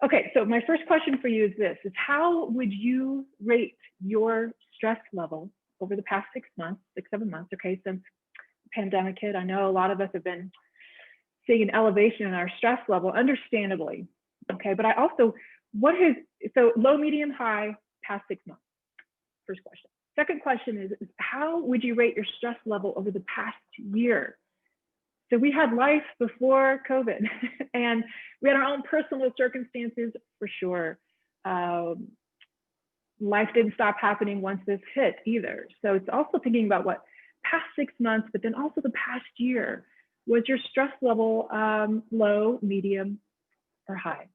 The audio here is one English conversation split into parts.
Okay, so my first question for you is this, is how would you rate your stress level over the past 6 months, 7 months, okay, since the pandemic hit? I know a lot of us have been seeing an elevation in our stress level, understandably, okay, but I also, so low, medium, high, past 6 months, first question. Second question is how would you rate your stress level over the past year? So we had life before COVID and we had our own personal circumstances for sure. Life didn't stop happening once this hit either. So it's also thinking about what past 6 months, but then also the past year. Was your stress level low, medium, or high?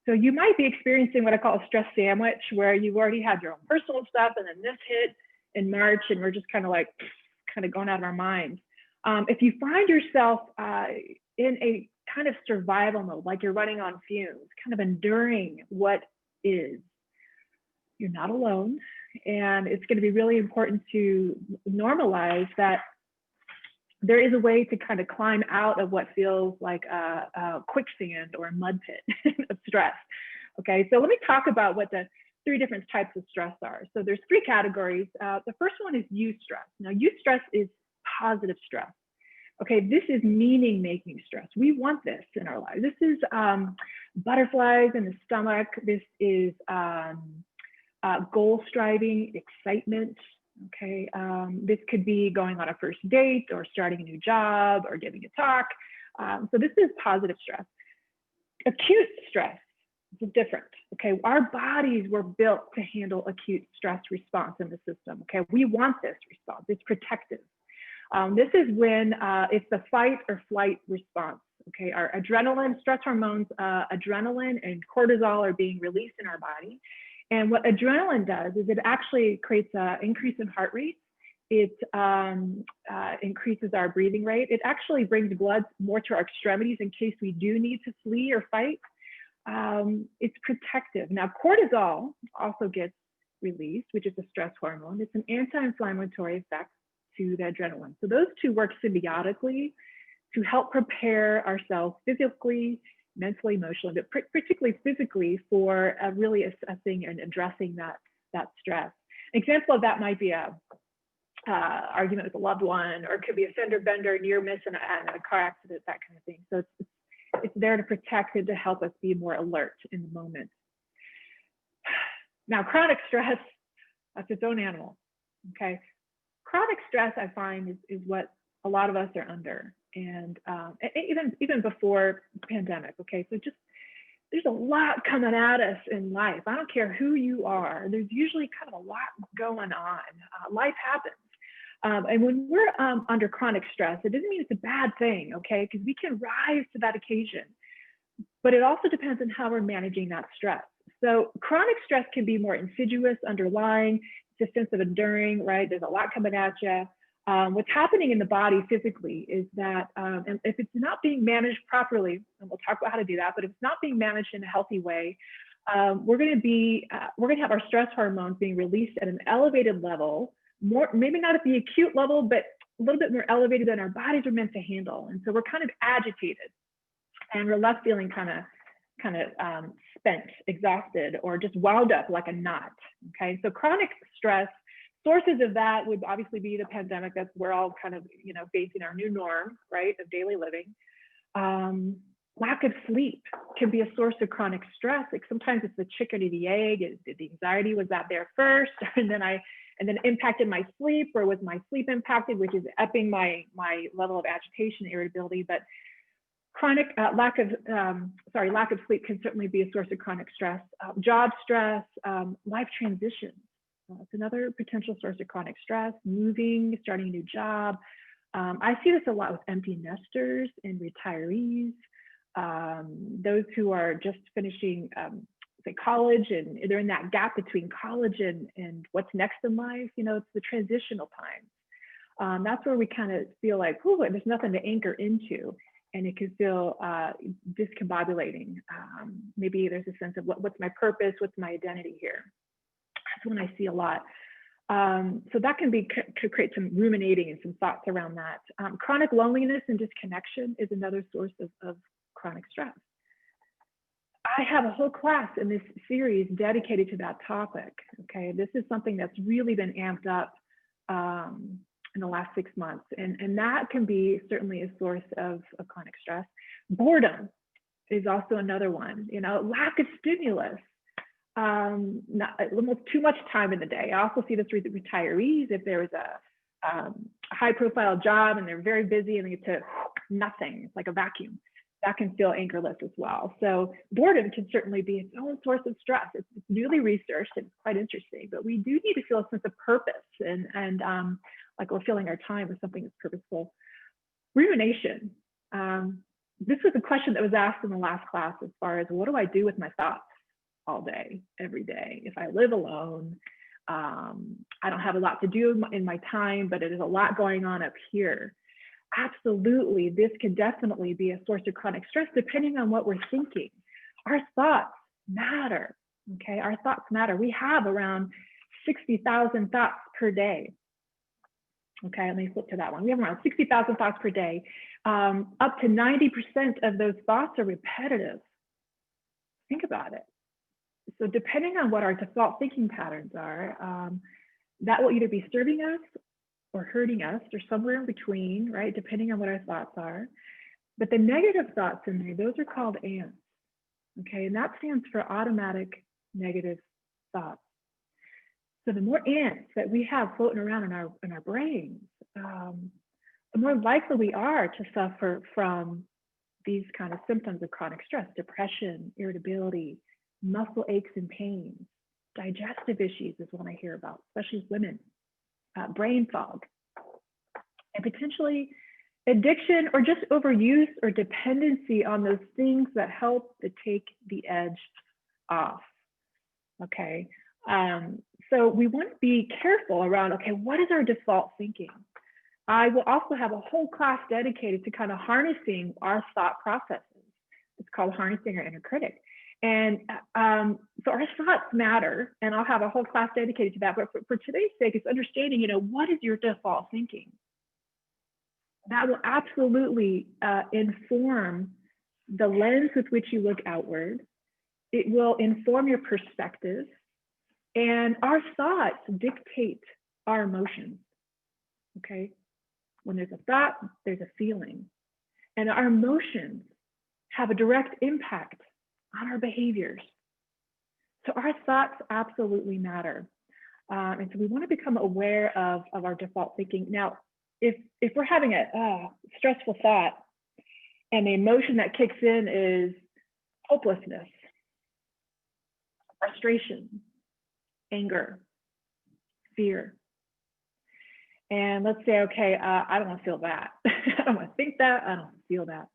So you might be experiencing what I call a stress sandwich, where you've already had your own personal stuff and then this hit in March and we're just kind of going out of our minds. If you find yourself in a kind of survival mode, like you're running on fumes, kind of enduring what is, you're not alone. And it's going to be really important to normalize that there is a way to kind of climb out of what feels like a quicksand or a mud pit of stress. Okay, so let me talk about what the 3 different types of stress are. So there's 3 categories. The first one is eustress. Now, eustress is positive stress. Okay, this is meaning-making stress. We want this in our lives. This is butterflies in the stomach. This is goal-striving excitement. Okay, this could be going on a first date or starting a new job or giving a talk. So this is positive stress. Acute stress is different. Okay, our bodies were built to handle acute stress response in the system. Okay, we want this response. It's protective. This is when it's the fight or flight response. Okay, our adrenaline, stress hormones, adrenaline and cortisol are being released in our body. And what adrenaline does is it actually creates an increase in heart rate. It increases our breathing rate. It actually brings blood more to our extremities in case we do need to flee or fight. It's protective. Now, cortisol also gets released, which is a stress hormone. It's an anti-inflammatory effect to the adrenaline. So those 2 work symbiotically to help prepare ourselves physically, mentally, emotionally, but particularly physically for really assessing and addressing that stress. An example of that might be a argument with a loved one, or it could be a fender bender, near miss in a car accident, that kind of thing. So it's there to protect and to help us be more alert in the moment. Now, chronic stress, that's its own animal. Okay, chronic stress, I find, is what a lot of us are under. And even before the pandemic, okay, so just there's a lot coming at us in life. I don't care who you are, there's usually kind of a lot going on. Life happens. And when we're under chronic stress, it doesn't mean it's a bad thing, okay, because we can rise to that occasion. But it also depends on how we're managing that stress. So chronic stress can be more insidious, underlying, it's a sense of enduring, right? There's a lot coming at you. What's happening in the body physically is that, and if it's not being managed properly, and we'll talk about how to do that, but if it's not being managed in a healthy way, we're going to have our stress hormones being released at an elevated level, maybe not at the acute level, but a little bit more elevated than our bodies are meant to handle. And so we're kind of agitated, and we're left feeling kind of spent, exhausted, or just wound up like a knot. Okay, so chronic stress. Sources of that would obviously be the pandemic. That's we're all kind of, facing our new norm, right, of daily living. Lack of sleep can be a source of chronic stress. Like sometimes it's the chicken or the egg. The anxiety was that there first, and then it impacted my sleep, or was my sleep impacted, which is upping my level of agitation, irritability. But chronic lack of sleep can certainly be a source of chronic stress. Job stress, life transition. It's another potential source of chronic stress. Moving, starting a new job. I see this a lot with empty nesters and retirees. Those who are just finishing, say, college, and they're in that gap between college and what's next in life. It's the transitional time. That's where we kind of feel like, oh, there's nothing to anchor into, and it can feel discombobulating. Maybe there's a sense of what's my purpose, what's my identity here. That's when I see a lot. So that can create some ruminating and some thoughts around that. Chronic loneliness and disconnection is another source of chronic stress. I have a whole class in this series dedicated to that topic. Okay, this is something that's really been amped up in the last 6 months, and that can be certainly a source of chronic stress. Boredom is also another one. You know, lack of stimulus, almost too much time in the day. I also see this with retirees. If there is a high-profile job and they're very busy and they get to nothing, it's like a vacuum. That can feel anchorless as well. So boredom can certainly be its own source of stress. It's newly researched and it's quite interesting, but we do need to feel a sense of purpose and like we're filling our time with something that's purposeful. Rumination. This was a question that was asked in the last class as far as what do I do with my thoughts all day, every day? If I live alone, I don't have a lot to do in my time, but it is a lot going on up here. Absolutely, this can definitely be a source of chronic stress depending on what we're thinking. Our thoughts matter, okay? Our thoughts matter. We have around 60,000 thoughts per day. Okay, let me flip to that one. We have around 60,000 thoughts per day. Up to 90% of those thoughts are repetitive. Think about it. So depending on what our default thinking patterns are, that will either be serving us or hurting us, or somewhere in between, right? Depending on what our thoughts are. But the negative thoughts in there, those are called ANTs, okay? And that stands for automatic negative thoughts. So the more ANTs that we have floating around in our brains, the more likely we are to suffer from these kind of symptoms of chronic stress: depression, irritability, muscle aches and pains, digestive issues is one I hear about, especially as women. Brain fog, and potentially addiction or just overuse or dependency on those things that help to take the edge off. Okay, so we want to be careful around, okay, what is our default thinking? I will also have a whole class dedicated to kind of harnessing our thought processes. It's called Harnessing Our Inner Critic. And so our thoughts matter, and I'll have a whole class dedicated to that. But for today's sake, it's understanding, you know, what is your default thinking? That will absolutely inform the lens with which you look outward. It will inform your perspective, and our thoughts dictate our emotions. Okay, when there's a thought, there's a feeling, and our emotions have a direct impact on our behaviors. So our thoughts absolutely matter. And so we want to become aware of our default thinking. Now, if we're having a stressful thought and the emotion that kicks in is hopelessness, frustration, anger, fear, and let's say, okay, I don't want to feel that. I don't want to think that. I don't want to feel that.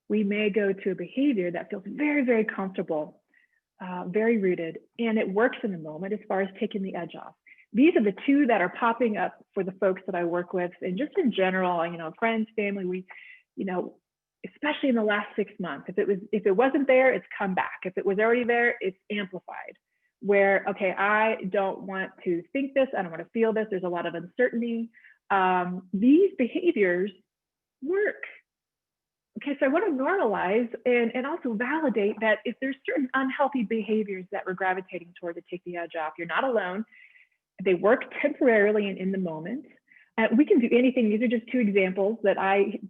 We may go to a behavior that feels very, very comfortable, very rooted, and it works in the moment as far as taking the edge off. These are the two that are popping up for the folks that I work with, and just in general, you know, friends, family, we, you know, especially in the last 6 months, if it wasn't there, it's come back. If it was already there, it's amplified. Where, okay, I don't want to think this, I don't want to feel this, there's a lot of uncertainty. These behaviors work. Okay, so I want to normalize and also validate that if there's certain unhealthy behaviors that we're gravitating toward to take the edge off, you're not alone. They work temporarily and in the moment. We can do anything. These are just two examples that I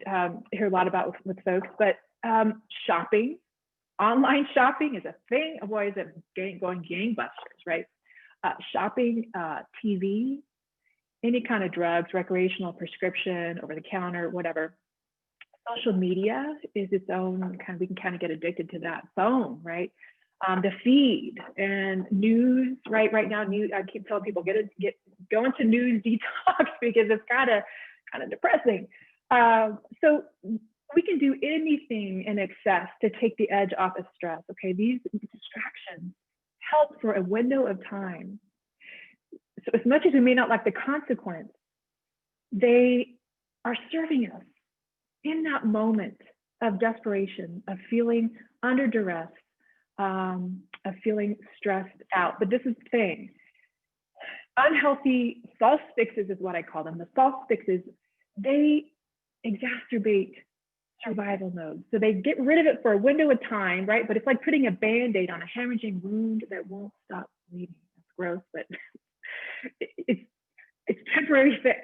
hear a lot about with folks, but shopping, online shopping is a thing. Boy, is it going gangbusters, right? Shopping, TV, any kind of drugs, recreational, prescription, over the counter, whatever. Social media is its own we can kind of get addicted to that. Phone, right? The feed and news, right? Right now, news. I keep telling people go into news detox because it's kind of depressing. So we can do anything in excess to take the edge off of stress. Okay, these distractions help for a window of time. So as much as we may not like the consequence, they are serving us in that moment of desperation, of feeling under duress, of feeling stressed out. But this is the thing. Unhealthy false fixes is what I call them. The false fixes, they exacerbate survival mode. So they get rid of it for a window of time, right? But it's like putting a Band-Aid on a hemorrhaging wound that won't stop bleeding. That's gross, but it's temporary fix.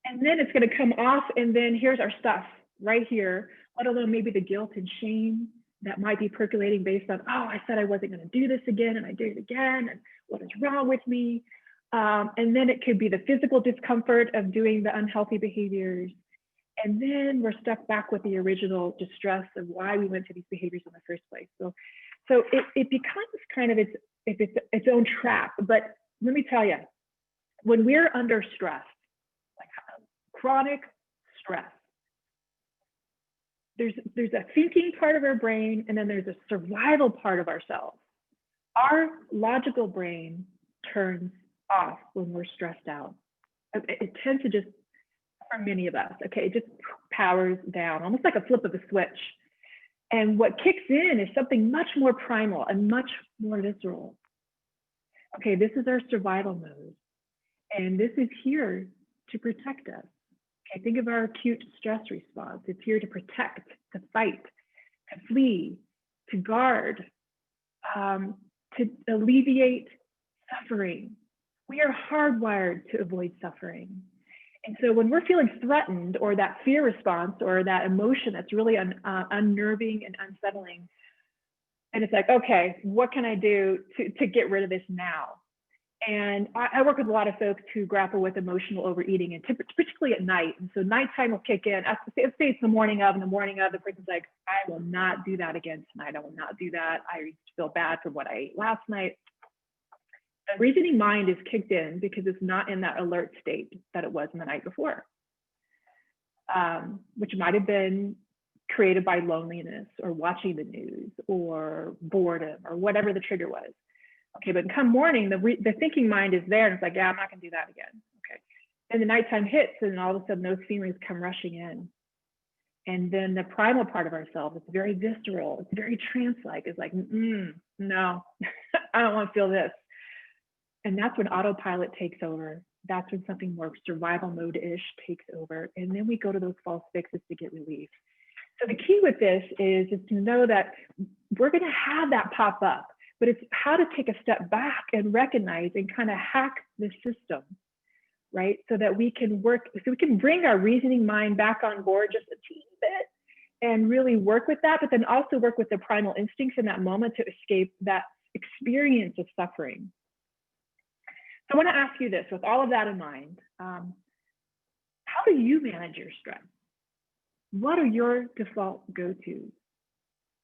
And then it's going to come off, and then here's our stuff right here, let alone maybe the guilt and shame that might be percolating based on, oh, I said I wasn't going to do this again, and I did it again, and what is wrong with me? And then it could be the physical discomfort of doing the unhealthy behaviors. And then we're stuck back with the original distress of why we went to these behaviors in the first place. So it becomes kind of its own trap. But let me tell you, when we're under stress, like chronic stress, there's a thinking part of our brain, and then there's a survival part of ourselves. Our logical brain turns off when we're stressed out. It tends to just, for many of us, okay, it just powers down, almost like a flip of a switch. And what kicks in is something much more primal and much more visceral. Okay, this is our survival mode. And this is here to protect us. Okay, think of our acute stress response. It's here to protect, to fight, to flee, to guard, to alleviate suffering. We are hardwired to avoid suffering. And so when we're feeling threatened, or that fear response, or that emotion that's really unnerving and unsettling, and it's like, okay, what can I do to get rid of this now? And I work with a lot of folks who grapple with emotional overeating, and particularly at night. And so nighttime will kick in. Let's say it's the morning of, the person's like, I will not do that again tonight. I will not do that. I feel bad for what I ate last night. The reasoning mind is kicked in because it's not in that alert state that it was in the night before, which might have been created by loneliness, or watching the news, or boredom, or whatever the trigger was. Okay, but come morning, the thinking mind is there, and it's like, yeah, I'm not gonna do that again. Okay, and the nighttime hits, and all of a sudden those feelings come rushing in. And then the primal part of ourselves, it's very visceral, it's very trance-like, it's like, no, I don't wanna feel this. And that's when autopilot takes over. That's when something more survival mode-ish takes over. And then we go to those false fixes to get relief. So the key with this is to know that we're gonna have that pop up, but it's how to take a step back and recognize and kind of hack the system, right? So that we can bring our reasoning mind back on board just a teeny bit and really work with that, but then also work with the primal instincts in that moment to escape that experience of suffering. So I want to ask you this, with all of that in mind, how do you manage your stress? What are your default go-tos?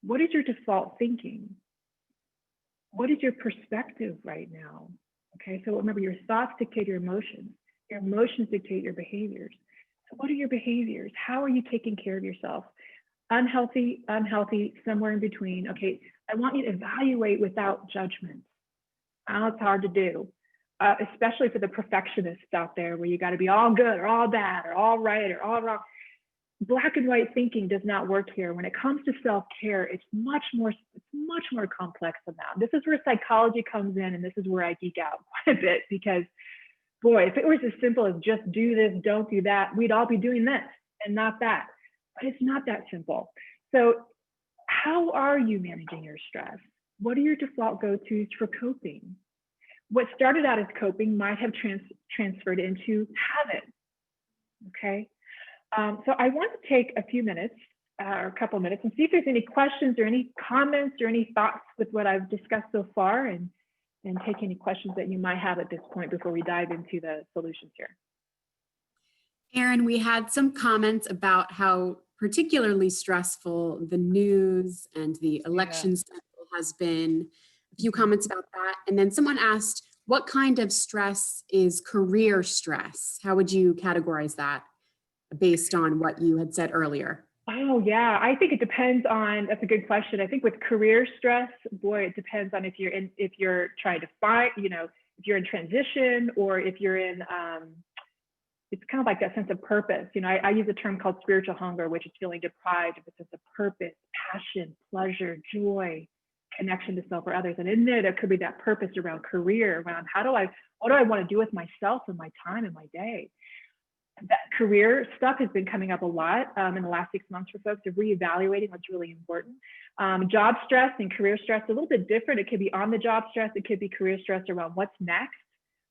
What is your default thinking? What is your perspective right now? Okay, so remember, your thoughts dictate your emotions dictate your behaviors. So what are your behaviors? How are you taking care of yourself? Unhealthy, somewhere in between. Okay, I want you to evaluate without judgment. I know it's hard to do. Especially for the perfectionists out there, where you got to be all good or all bad or all right or all wrong. Black and white thinking does not work here. When it comes to self-care, it's much more complex than that. This is where psychology comes in, and this is where I geek out quite a bit, because boy, if it was as simple as just do this, don't do that, we'd all be doing this and not that. But it's not that simple. So how are you managing your stress? What are your default go-tos for coping? What started out as coping might have transferred into habit, okay? So I want to take a few minutes, or a couple of minutes, and see if there's any questions or any comments or any thoughts with what I've discussed so far, and take any questions that you might have at this point before we dive into the solutions here. Erin, we had some comments about how particularly stressful the news and the election cycle has been. A few comments about that. And then someone asked, what kind of stress is career stress? How would you categorize that based on what you had said earlier? Oh yeah, I think it depends on, that's a good question. I think with career stress, boy, it depends on if you're trying to find, if you're in transition, or if you're in, it's kind of like that sense of purpose. I use a term called spiritual hunger, which is feeling deprived of a sense of purpose, passion, pleasure, joy, connection to self or others. And in there could be that purpose around career, around what do I want to do with myself and my time and my day. that career stuff has been coming up a lot in the last 6 months for folks of reevaluating what's really important. Job stress and career stress are a little bit different. It could be on the job stress. It could be career stress around what's next.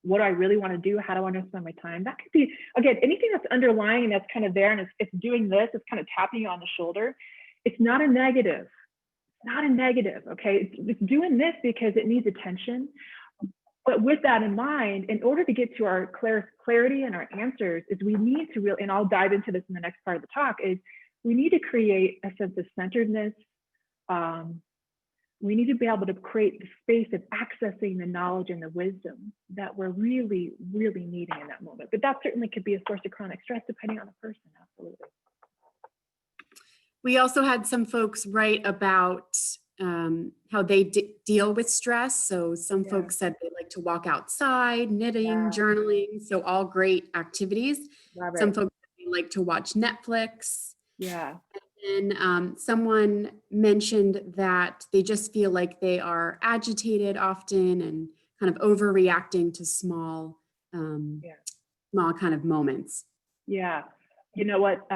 What do I really want to do? How do I want to spend my time? That could be, again, anything that's underlying and that's kind of there and it's doing this, it's kind of tapping you on the shoulder. It's not a negative. It's not a negative, okay? It's doing this because it needs attention. But with that in mind, in order to get to our clarity and our answers, is we need to really, and I'll dive into this in the next part of the talk, is we need to create a sense of centeredness. We need to be able to create the space of accessing the knowledge and the wisdom that we're really, really needing in that moment. But that certainly could be a source of chronic stress depending on the person, absolutely. We also had some folks write about how they deal with stress. So some folks said they like to walk outside, knitting, journaling. So all great activities. Some folks like to watch Netflix. Yeah. And someone mentioned that they just feel like they are agitated often and kind of overreacting to small kind of moments. Yeah. You know what?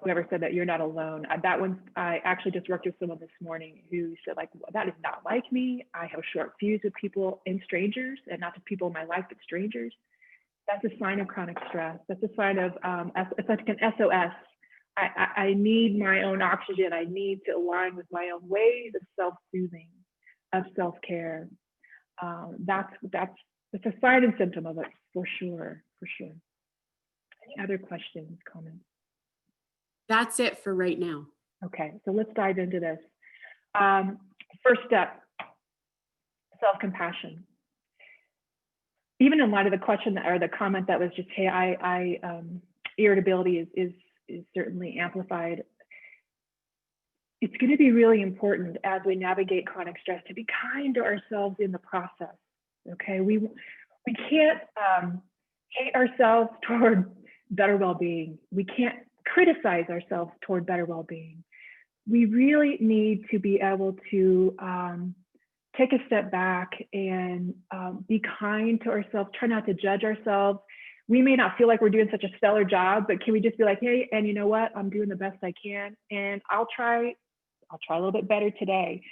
Whoever said that, you're not alone. That one, I actually just worked with someone this morning who said, like, that is not like me. I have short fuse with people and strangers, and not to people in my life, but strangers. That's a sign of chronic stress. That's a sign of, it's like an SOS. I need my own oxygen. I need to align with my own ways of self-soothing, of self-care. That's a sign and symptom of it, for sure, for sure. Any other questions, comments? That's it for right now. Okay, so let's dive into this. First step, self-compassion. Even in light of the question or the comment that was just, hey, irritability is certainly amplified. It's going to be really important as we navigate chronic stress to be kind to ourselves in the process. Okay, we can't hate ourselves toward better well-being. We can't criticize ourselves toward better well-being. We really need to be able to take a step back and be kind to ourselves, try not to judge ourselves. We may not feel like we're doing such a stellar job, but can we just be like, hey, and you know what? I'm doing the best I can, and I'll try a little bit better today.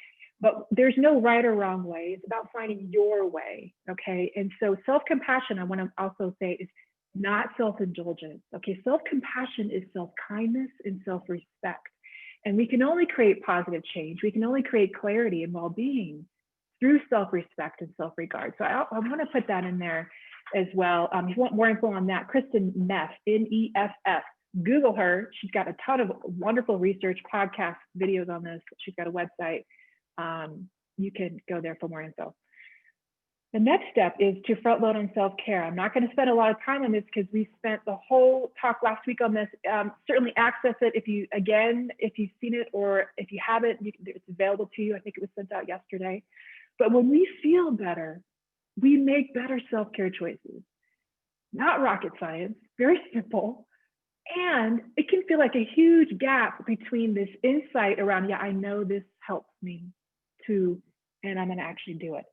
But there's no right or wrong way. It's about finding your way, okay? And so self-compassion, I want to also say, is not self-indulgence, okay? Self-compassion is self-kindness and self-respect. And we can only create positive change. We can only create clarity and well-being through self-respect and self-regard. So I want to put that in there as well. If you want more info on that, Kristen Neff, N-E-F-F, Google her. She's got a ton of wonderful research, podcast videos on this. She's got a website. You can go there for more info. The next step is to front load on self-care. I'm not going to spend a lot of time on this because we spent the whole talk last week on this. Certainly access it if you've seen it, or if you haven't, it's available to you. I think it was sent out yesterday. But when we feel better, we make better self-care choices. Not rocket science, very simple. And it can feel like a huge gap between this insight around, yeah, I know this helps me too, and I'm going to actually do it.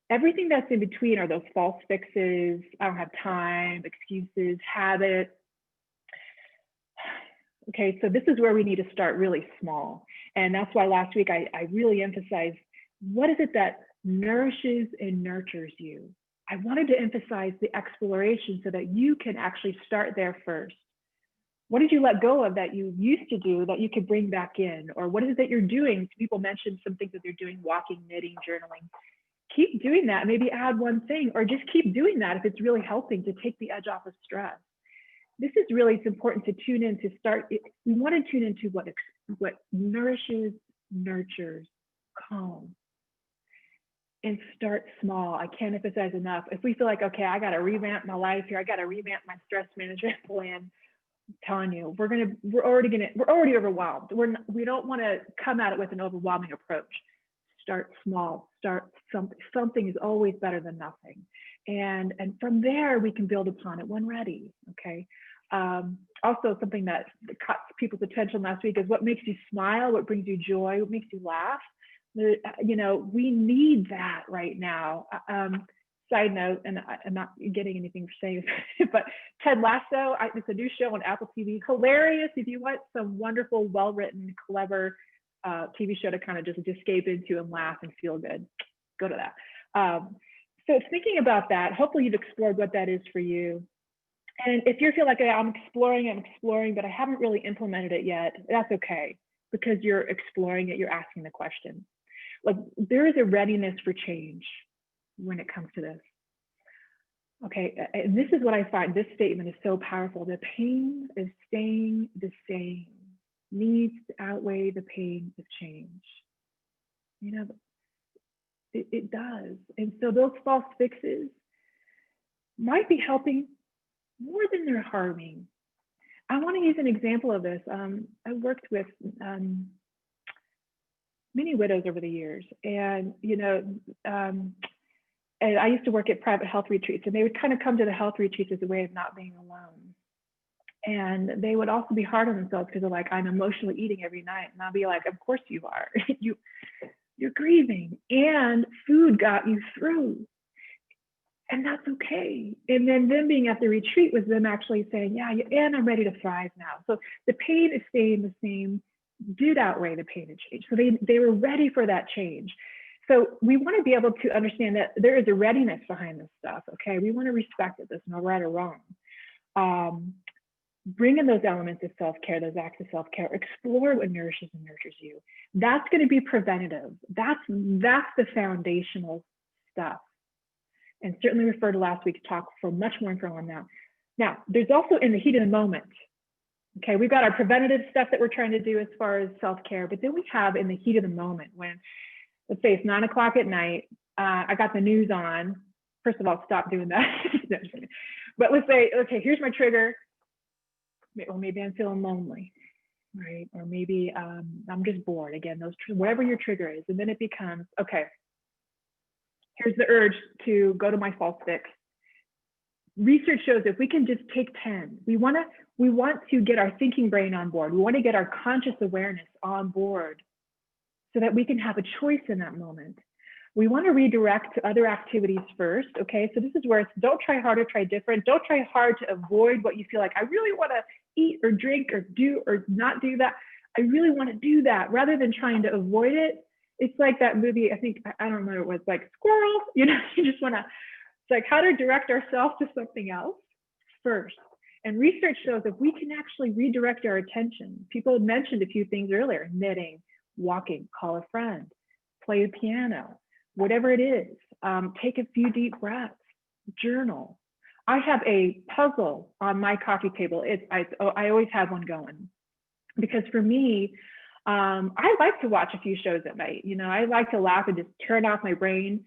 Everything that's in between are those false fixes, I don't have time, excuses, habit. Okay, so this is where we need to start really small. And that's why last week I really emphasized, what is it that nourishes and nurtures you? I wanted to emphasize the exploration so that you can actually start there first. What did you let go of that you used to do that you could bring back in? Or what is it that you're doing? People mentioned some things that they're doing, walking, knitting, journaling. Keep doing that, maybe add one thing, or just keep doing that if it's really helping to take the edge off of stress. This is really, it's important to tune in, to start. We want to tune into what nourishes, nurtures, calms, and start small. I can't emphasize enough. If we feel like, okay, I got to revamp my life here, I got to revamp my stress management plan, I'm telling you, we're already overwhelmed. We don't want to come at it with an overwhelming approach. Start small, something is always better than nothing. And from there, we can build upon it when ready, okay? Also, something that caught people's attention last week is what makes you smile, what brings you joy, what makes you laugh. You know, we need that right now. side note, and I'm not getting anything for saying this, but Ted Lasso, it's a new show on Apple TV. Hilarious. If you want some wonderful, well-written, clever TV show to kind of just escape into and laugh and feel good, go to that. So thinking about that, hopefully you've explored what that is for you. And if you feel like I'm exploring, but I haven't really implemented it yet, that's okay, because you're exploring it, you're asking the question. Like, there is a readiness for change when it comes to this. Okay, and this is what I find, this statement is so powerful. The pain is staying the same needs to outweigh the pain of change. You know, it does. And so those false fixes might be helping more than they're harming. I want to use an example of this. I worked with many widows over the years, and and I used to work at private health retreats, and they would kind of come to the health retreats as a way of not being alone. And they would also be hard on themselves because they're like, I'm emotionally eating every night, and I'll be like, of course you are. You're grieving, and food got you through. And that's okay. And then them being at the retreat was them actually saying, yeah, and I'm ready to thrive now. So the pain is staying the same did outweigh the pain and change. So they were ready for that change. So we want to be able to understand that there is a readiness behind this stuff, okay? We want to respect it, there's no right or wrong. Bring in those elements of self-care, those acts of self-care, explore what nourishes and nurtures you. That's going to be preventative. That's the foundational stuff. And certainly refer to last week's talk for much more info on that. Now, there's also in the heat of the moment. Okay, we've got our preventative stuff that we're trying to do as far as self-care, but then we have in the heat of the moment when, let's say it's 9 o'clock at night, I got the news on. First of all, stop doing that. But let's say, okay, here's my trigger. Or maybe I'm feeling lonely, right? Or maybe I'm just bored. Again, whatever your trigger is. And then it becomes, okay, here's the urge to go to my false fix. Research shows if we can just take 10, we want to get our thinking brain on board. We want to get our conscious awareness on board so that we can have a choice in that moment. We want to redirect to other activities first, okay? So this is where it's don't try harder, try different. Don't try hard to avoid what you feel like. I really want to eat or drink or do or not do that. I really want to do that rather than trying to avoid it. It's like that movie, I think, I don't remember what it was, like squirrel, you just want to, it's like how to direct ourselves to something else first. And research shows if we can actually redirect our attention, people mentioned a few things earlier, knitting, walking, call a friend, play the piano, whatever it is, take a few deep breaths, journal. I have a puzzle on my coffee table. I always have one going because for me, I like to watch a few shows at night. I like to laugh and just turn off my brain.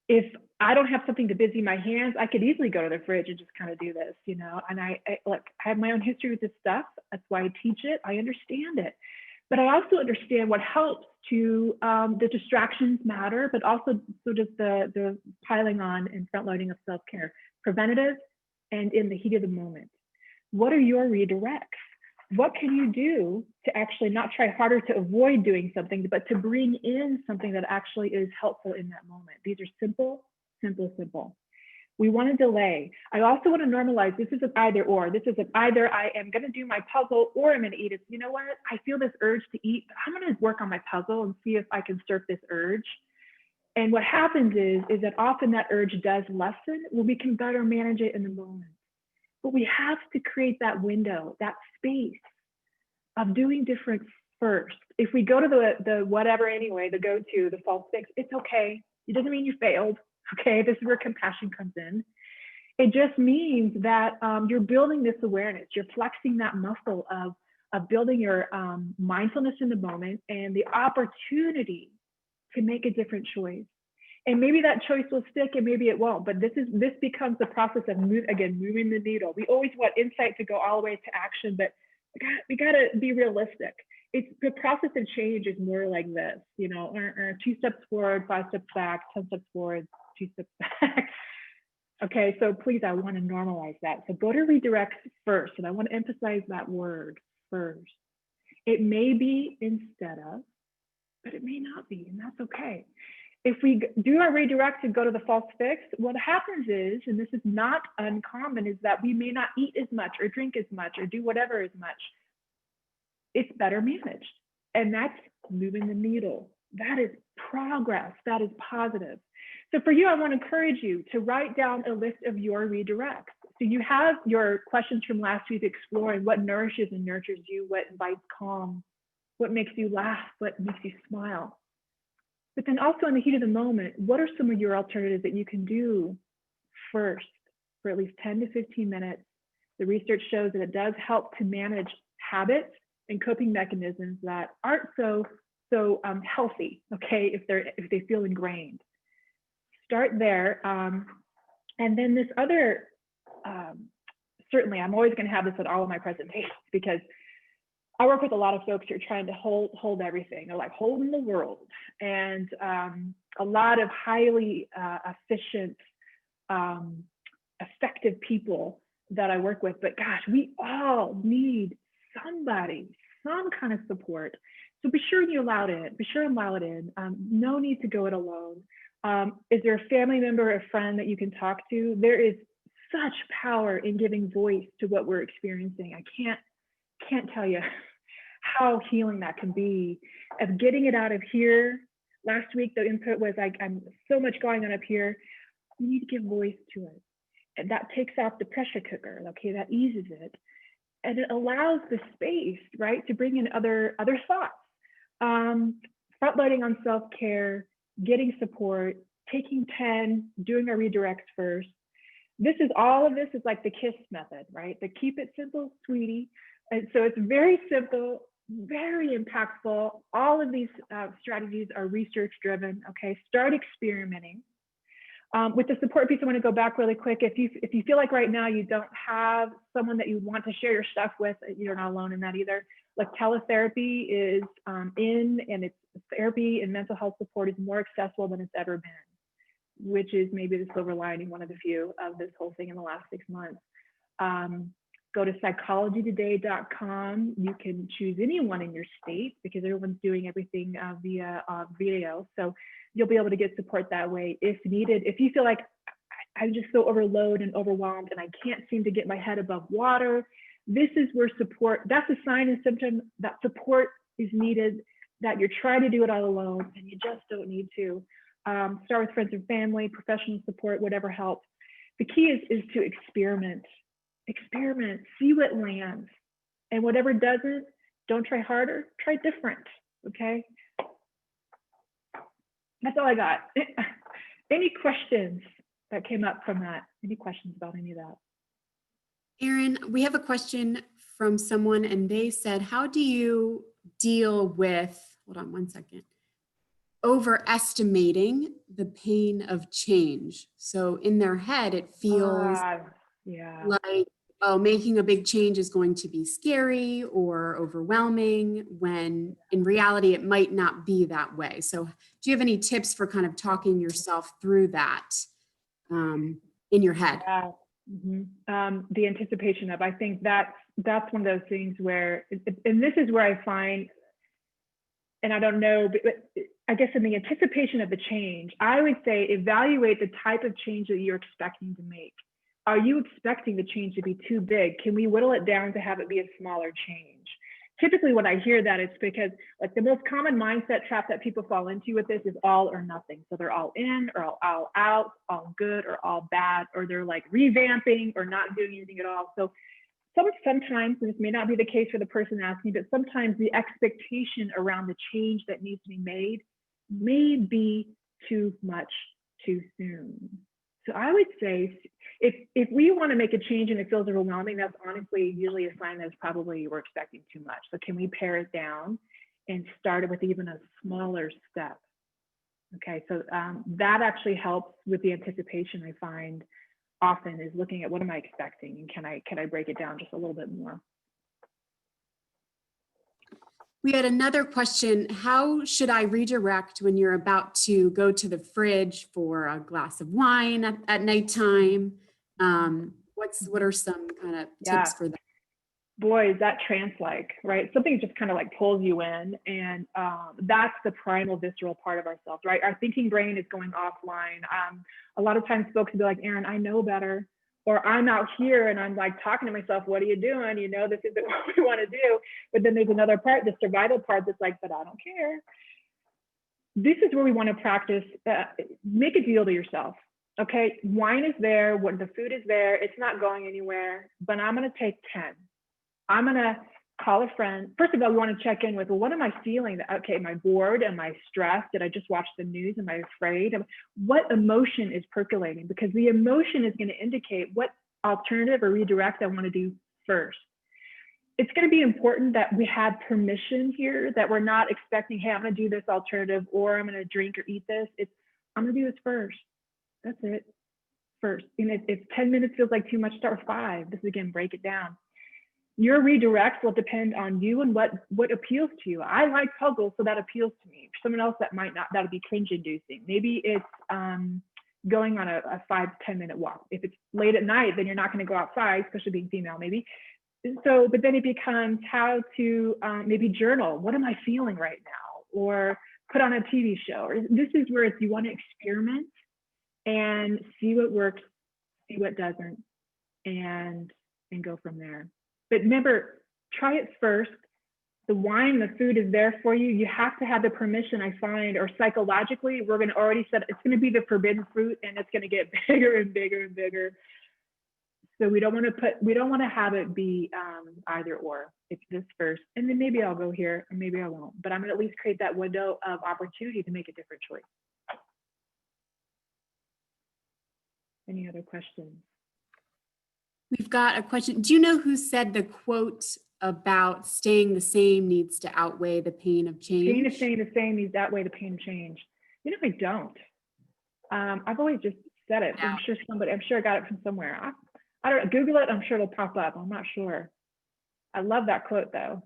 If I don't have something to busy my hands, I could easily go to the fridge and just kind of do this, and I have my own history with this stuff. That's why I teach it. I understand it. But I also understand what helps to, the distractions matter, but also so does the piling on and front loading of self-care, preventative and in the heat of the moment. What are your redirects? What can you do to actually not try harder to avoid doing something, but to bring in something that actually is helpful in that moment? These are simple, simple, simple. We want to delay. I also want to normalize, this is an either or. This is an either I am going to do my puzzle or I'm going to eat. It's, you know what? I feel this urge to eat, but I'm going to work on my puzzle and see if I can surf this urge. And what happens is that often that urge does lessen when we can better manage it in the moment. But we have to create that window, that space of doing different first. If we go to the whatever anyway, the go-to, the false fix, it's okay. It doesn't mean you failed. Okay, this is where compassion comes in. It just means that you're building this awareness. You're flexing that muscle of building your mindfulness in the moment and the opportunity to make a different choice. And maybe that choice will stick and maybe it won't, but this becomes the process of moving the needle. We always want insight to go all the way to action, but we gotta be realistic. It's the process of change is more like this, 2 steps forward, 5 steps back, 10 steps forward, 2 steps back. Okay, so please, I want to normalize that. So go to redirect first, and I want to emphasize that word first. It may be instead of, but it may not be, and that's okay. if we do our redirect and go to the false fix, what happens is, and this is not uncommon, is that we may not eat as much or drink as much or do whatever as much. It's better managed. And that's moving the needle. That is progress. That is positive. So for you, I want to encourage you to write down a list of your redirects. So you have your questions from last week exploring what nourishes and nurtures you, what invites calm, what makes you laugh, what makes you smile. But then also in the heat of the moment, what are some of your alternatives that you can do first for at least 10 to 15 minutes? The research shows that it does help to manage habits and coping mechanisms that aren't so healthy, okay, if they feel ingrained. Start there. And then this other, certainly I'm always going to have this at all of my presentations, because I work with a lot of folks who are trying to hold everything. They're like holding the world. And a lot of highly efficient, effective people that I work with. But gosh, we all need somebody, some kind of support. So be sure you allow it in. Be sure and allow it in. No need to go it alone. Is there a family member, a friend that you can talk to? There is such power in giving voice to what we're experiencing. I can't tell you how healing that can be, of getting it out of here. Last week, the input was like, I'm so much going on up here. You need to give voice to it. And that takes off the pressure cooker. Okay, that eases it. And it allows the space, right, to bring in other thoughts. Front loading on self-care, getting support, taking 10, doing our redirects first. All of this is like the KISS method, right? The keep it simple, sweetie. And so it's very simple, very impactful. All of these strategies are research driven. Okay, start experimenting. With the support piece, I want to go back really quick. If you feel like right now you don't have someone that you want to share your stuff with, you're not alone in that either. Like teletherapy is and it's therapy and mental health support is more accessible than it's ever been, which is maybe the silver lining, one of the few of this whole thing in the last 6 months. Go to psychologytoday.com. You can choose anyone in your state because everyone's doing everything via video. So you'll be able to get support that way if needed. If you feel like I'm just so overloaded and overwhelmed and I can't seem to get my head above water, this is where support, that's a sign and symptom that support is needed, that you're trying to do it all alone and you just don't need to. Start with friends and family, professional support, whatever helps. The key is to experiment, see what lands, and whatever doesn't, don't try harder, try different, okay? That's all I got. Any questions that came up from that? Any questions about any of that? Erin, we have a question from someone and they said, how do you deal with, hold on one second, overestimating the pain of change? So in their head, it feels like, oh, making a big change is going to be scary or overwhelming, when in reality, it might not be that way. So do you have any tips for kind of talking yourself through that in your head? Yeah. The anticipation of, I think that's one of those things where, and this is where I find, and I don't know, but I guess in the anticipation of the change, I would say evaluate the type of change that you're expecting to make. Are you expecting the change to be too big? Can we whittle it down to have it be a smaller change? Typically when I hear that, it's because like the most common mindset trap that people fall into with this is all or nothing. So they're all in or all out, all good or all bad, or they're like revamping or not doing anything at all. So sometimes, and this may not be the case for the person asking, but sometimes the expectation around the change that needs to be made may be too much too soon. So I would say if we want to make a change and it feels overwhelming, that's honestly usually a sign that probably we're expecting too much. So can we pare it down and start it with even a smaller step? Okay, so that actually helps with the anticipation. I find often is looking at what am I expecting and can I break it down just a little bit more? We had another question. How should I redirect when you're about to go to the fridge for a glass of wine at nighttime? What are some kind of tips for that? boy, is that trance-like, right? Something just kind of like pulls you in, and that's the primal, visceral part of ourselves, right? Our thinking brain is going offline. A lot of times folks will be like, Erin, I know better, or I'm out here and I'm like talking to myself, what are you doing? You know, this isn't what we want to do. But then there's another part, the survival part, that's like, but I don't care. This is where we want to practice. Make a deal to yourself. Okay, wine is there, what the food is there, it's not going anywhere, but I'm going to take 10. I'm going to call a friend. First of all, we want to check in with, well, what am I feeling? Okay, am I bored? Am I stressed? Did I just watch the news? Am I afraid? What emotion is percolating? Because the emotion is going to indicate what alternative or redirect I want to do first. It's going to be important that we have permission here, that we're not expecting, hey, I'm going to do this alternative, or I'm going to drink or eat this. It's, I'm going to do this first. That's it, first. And if 10 minutes feels like too much, start with 5. This is, again, break it down. Your redirects will depend on you and what appeals to you. I like puzzles, so that appeals to me. For someone else, that might not, that'll be cringe inducing. Maybe it's going on a 5 to 10 minute walk. If it's late at night, then you're not going to go outside, especially being female, maybe. So, but then it becomes how to maybe journal. What am I feeling right now? Or put on a TV show. Or this is where it's, you want to experiment and see what works, see what doesn't, and go from there. But remember, try it first. The wine, the food is there for you. You have to have the permission, I find, or psychologically, we're going to already set, it's going to be the forbidden fruit, and it's going to get bigger and bigger and bigger. So we don't want to have it be either or. It's this first, and then maybe I'll go here, or maybe I won't. But I'm going to at least create that window of opportunity to make a different choice. Any other questions? We've got a question. Do you know who said the quote about staying the same needs to outweigh the pain of change? Pain of staying the same needs to outweigh the pain of change. You know, I don't. I've always just said it. No. I'm sure I got it from somewhere. I don't know, Google it. I'm sure it'll pop up. I'm not sure. I love that quote though.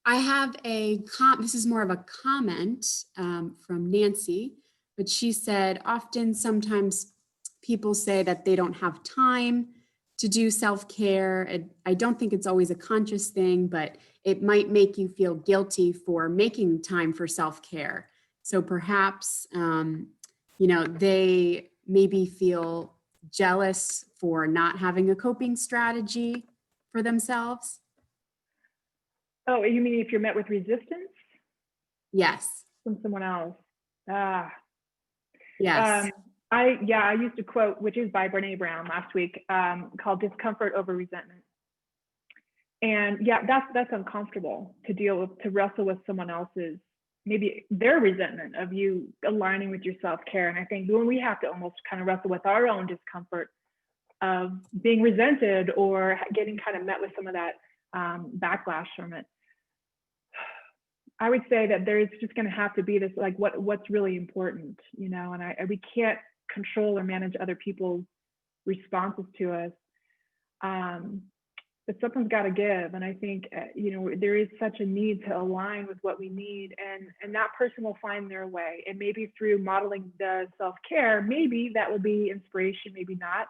I have this is more of a comment from Nancy, but she said, sometimes people say that they don't have time to do self-care. I don't think it's always a conscious thing, but it might make you feel guilty for making time for self-care. So perhaps, they maybe feel jealous for not having a coping strategy for themselves. Oh, you mean if you're met with resistance? Yes. From someone else. Yes. I used a quote, which is by Brene Brown last week, called discomfort over resentment. And yeah, that's uncomfortable to deal with, to wrestle with someone else's, maybe their resentment of you aligning with your self-care. And I think when we have to almost kind of wrestle with our own discomfort of being resented or getting kind of met with some of that backlash from it, I would say that there's just going to have to be this, like, what's really important, and we can't control or manage other people's responses to us. But something's got to give. And I think, there is such a need to align with what we need, and that person will find their way. And maybe through modeling the self-care, maybe that will be inspiration, maybe not.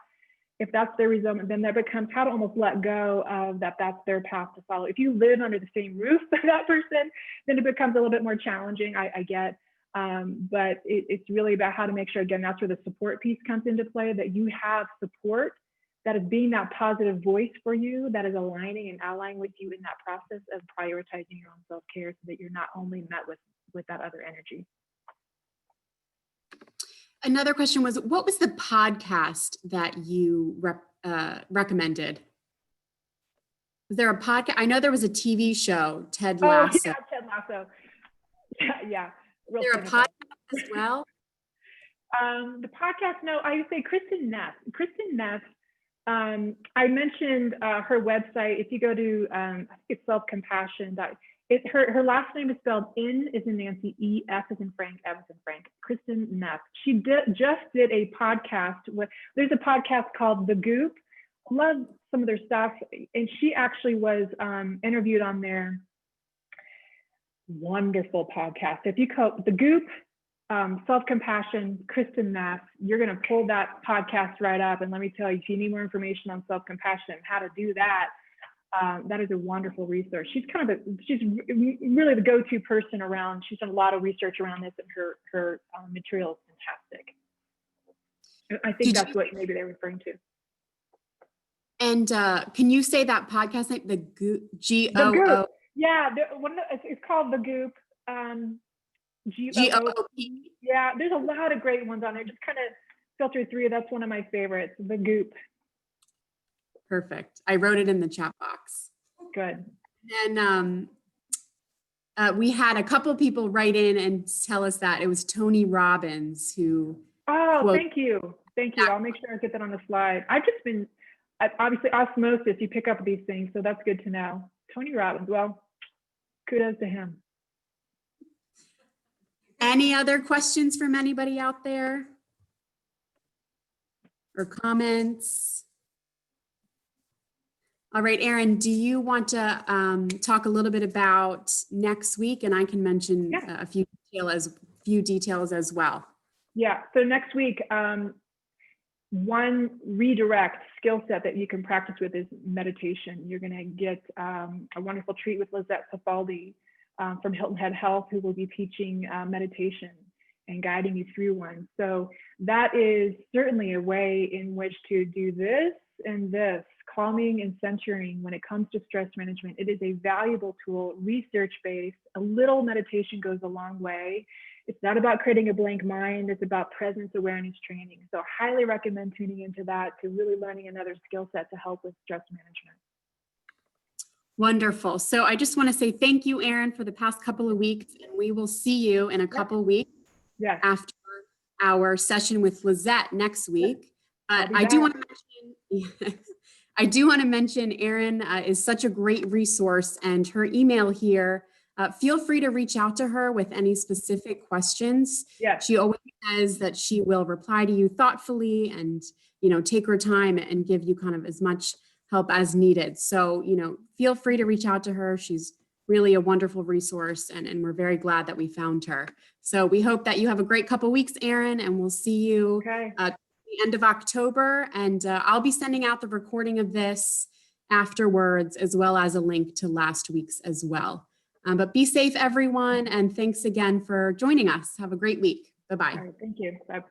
If that's their resentment, then that becomes how to almost let go of that. That's their path to follow. If you live under the same roof with that person, then it becomes a little bit more challenging, I get. But it's really about how to make sure, again, that's where the support piece comes into play, that you have support that is being that positive voice for you, that is aligning and allying with you in that process of prioritizing your own self-care, so that you're not only met with that other energy. Another question was, what was the podcast that you recommended? Was there a podcast? I know there was a TV show, Ted Lasso. Oh, yeah, Ted Lasso. Yeah. Was there a podcast as well? The podcast, no, I would say Kristen Neff. I mentioned her website. If you go to, I think it's self-compassion. Her last name is spelled N as in Nancy, E, F as in Frank, F as in Frank. Kristen Neff. She just did a podcast there's a podcast called The Goop. Love some of their stuff. And she actually was interviewed on their wonderful podcast. If you call The Goop, self-compassion, Kristen Neff, you're going to pull that podcast right up. And let me tell you, if you need more information on self-compassion, how to do that, That is a wonderful resource. She's she's really the go-to person around. She's done a lot of research around this, and her material is fantastic. I think that's what maybe they're referring to. And can you say that podcast name? The Goop, G-O-O? The Goop. Yeah, it's called The Goop. G-O-O-P. Yeah, there's a lot of great ones on there. Just kind of filter through. That's one of my favorites, The Goop. Perfect. I wrote it in the chat box. Good. And we had a couple people write in and tell us that it was Tony Robbins who. Oh, thank you. Thank you. I'll make sure I get that on the slide. I've just been, obviously osmosis, you pick up these things, so that's good to know. Tony Robbins, well, kudos to him. Any other questions from anybody out there? Or comments? All right, Erin, do you want to talk a little bit about next week? And I can mention a few details as well. Yeah, so next week, one redirect skill set that you can practice with is meditation. You're going to get a wonderful treat with Lizette Safaldi from Hilton Head Health, who will be teaching meditation and guiding you through one. So that is certainly a way in which to do this and this, calming and centering when it comes to stress management. It is a valuable tool, research-based. A little meditation goes a long way. It's not about creating a blank mind. It's about presence awareness training. So I highly recommend tuning into that, to really learning another skill set to help with stress management. Wonderful. So I just want to say thank you, Erin, for the past couple of weeks, and we will see you in a couple of weeks after our session with Lizette next week. I do want to mention Erin is such a great resource, and her email here. Feel free to reach out to her with any specific questions. Yes. She always says that she will reply to you thoughtfully and, take her time and give you kind of as much help as needed. So, feel free to reach out to her. She's really a wonderful resource, and we're very glad that we found her. So we hope that you have a great couple weeks, Erin, and we'll see you at the end of October. And I'll be sending out the recording of this afterwards, as well as a link to last week's as well. But be safe, everyone, and thanks again for joining us. Have a great week. Bye-bye. All right, thank you. Bye.